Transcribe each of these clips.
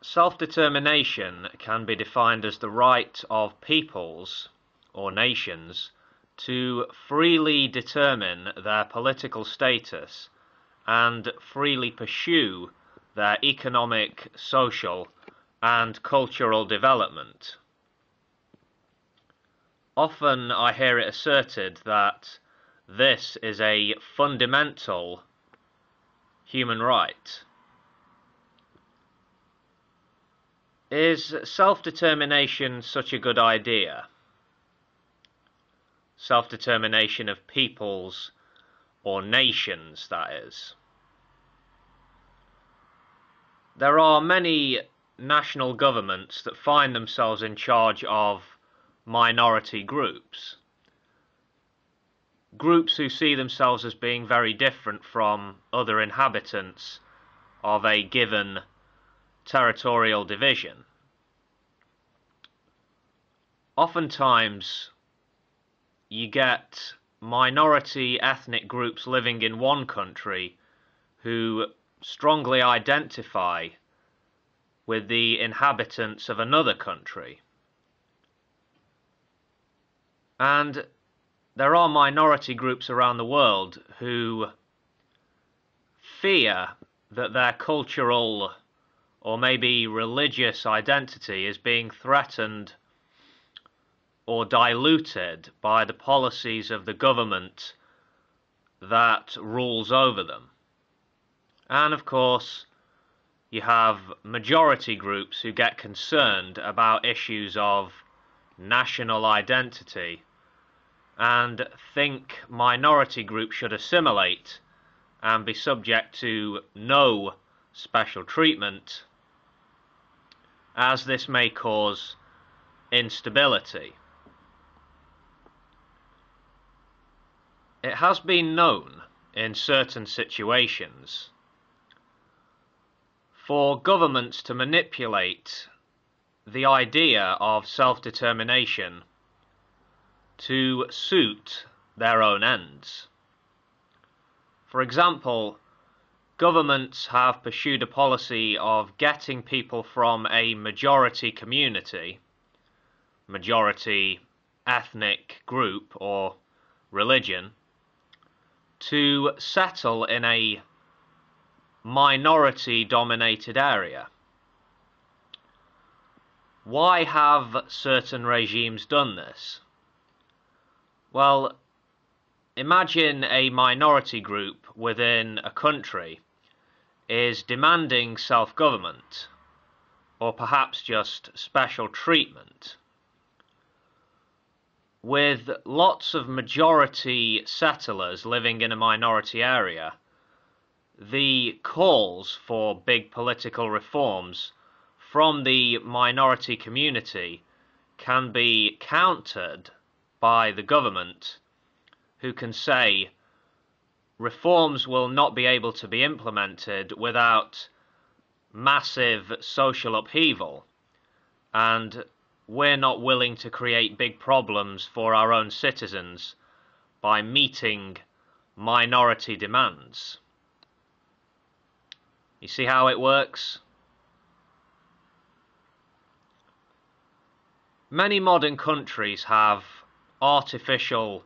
Self-determination can be defined as the right of peoples or nations to freely determine their political status and freely pursue their economic, social, and cultural development. Often I hear it asserted that this is a fundamental human right. Is self-determination such a good idea? Self-determination of peoples or nations, that is. There are many national governments that find themselves in charge of minority groups. Groups who see themselves as being very different from other inhabitants of a given territorial division. Oftentimes, you get minority ethnic groups living in one country who strongly identify with the inhabitants of another country. And there are minority groups around the world who fear that their cultural or maybe religious identity is being threatened or diluted by the policies of the government that rules over them. And of course, you have majority groups who get concerned about issues of national identity and think minority groups should assimilate and be subject to no special treatment, as this may cause instability. It has been known in certain situations for governments to manipulate the idea of self-determination to suit their own ends. For example, governments have pursued a policy of getting people from a majority community, majority ethnic group or religion, to settle in a minority-dominated area. Why have certain regimes done this? Well, imagine a minority group within a country is demanding self-government, or perhaps just special treatment. With lots of majority settlers living in a minority area, the calls for big political reforms from the minority community can be countered by the government, who can say reforms will not be able to be implemented without massive social upheaval, and we're not willing to create big problems for our own citizens by meeting minority demands. You see how it works? Many modern countries have artificial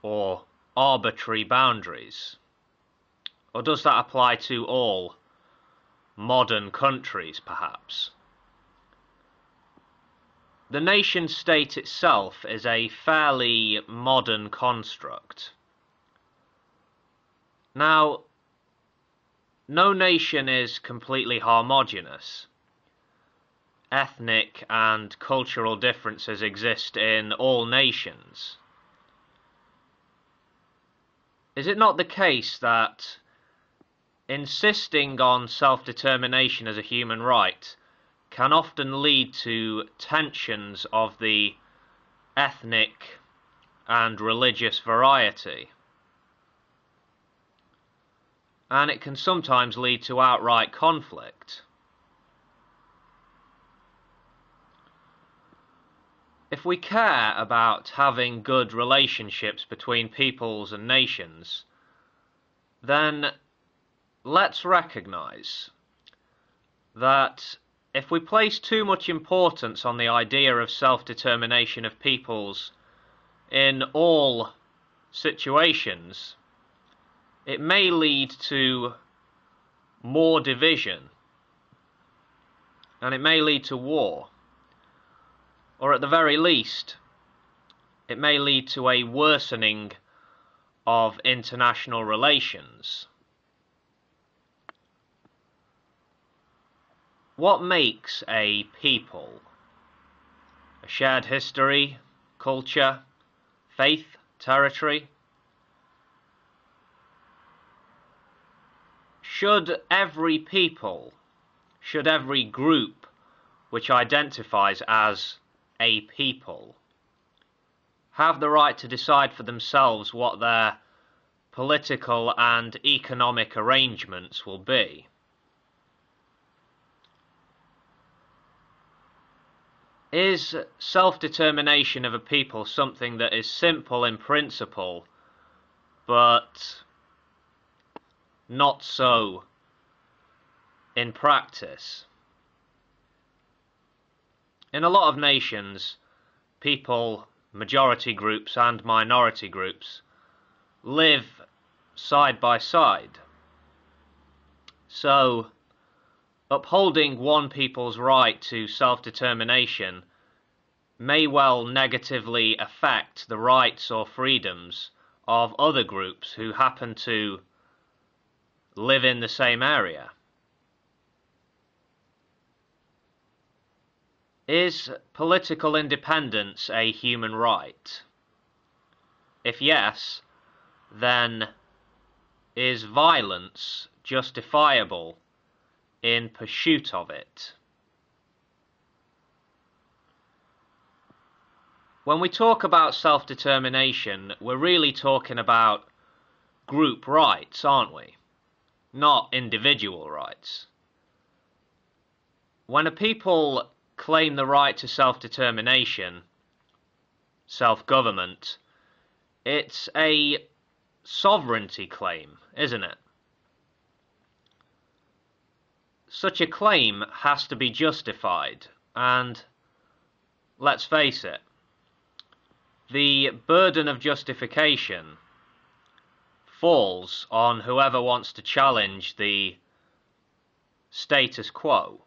or arbitrary boundaries. Or does that apply to all modern countries, perhaps? The nation-state itself is a fairly modern construct. Now, no nation is completely homogeneous. Ethnic and cultural differences exist in all nations. Is it not the case that insisting on self-determination as a human right can often lead to tensions of the ethnic and religious variety? And it can sometimes lead to outright conflict. If we care about having good relationships between peoples and nations, then let's recognize that if we place too much importance on the idea of self-determination of peoples in all situations, it may lead to more division, and it may lead to war, or at the very least, it may lead to a worsening of international relations. What makes a people? A shared history, culture, faith, territory? Should every people, should every group which identifies as a people have the right to decide for themselves what their political and economic arrangements will be? Is self-determination of a people something that is simple in principle, but not so in practice? In a lot of nations, people, majority groups and minority groups, live side by side. So, upholding one people's right to self-determination may well negatively affect the rights or freedoms of other groups who happen to live in the same area. Is political independence a human right? If yes, then is violence justifiable in pursuit of it? When we talk about self-determination, we're really talking about group rights, aren't we? Not individual rights. When a people claim the right to self-determination, self-government, it's a sovereignty claim, isn't it? Such a claim has to be justified, and let's face it, the burden of justification falls on whoever wants to challenge the status quo.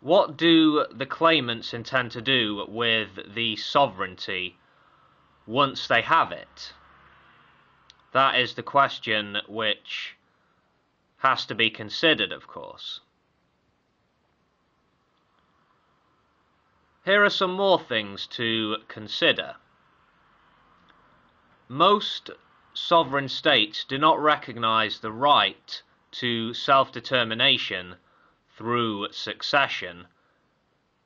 What do the claimants intend to do with the sovereignty once they have it? That is the question which has to be considered, of course. Here are some more things to consider. Most sovereign states do not recognize the right to self-determination through succession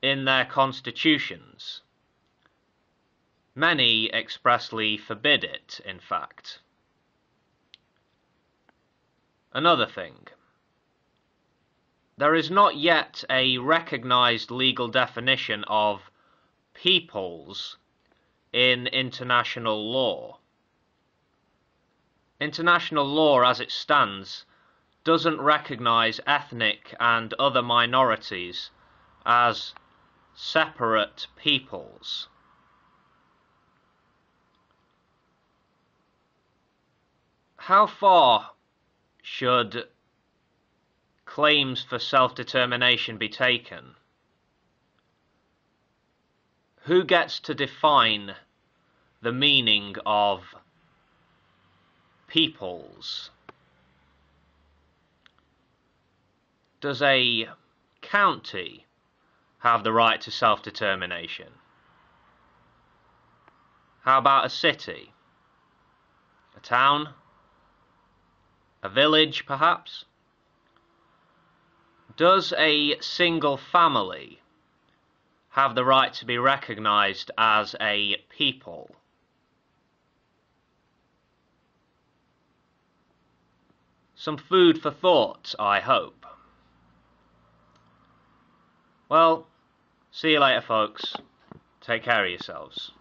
in their constitutions. Many expressly forbid it, in fact. Another thing. There is not yet a recognized legal definition of peoples in international law. International law, as it stands, doesn't recognize ethnic and other minorities as separate peoples. How far should claims for self-determination be taken? Who gets to define the meaning of peoples? Does a county have the right to self-determination? How about a city? A town? A village, perhaps? Does a single family have the right to be recognized as a people? Some food for thought, I hope. Well, see you later, folks. Take care of yourselves.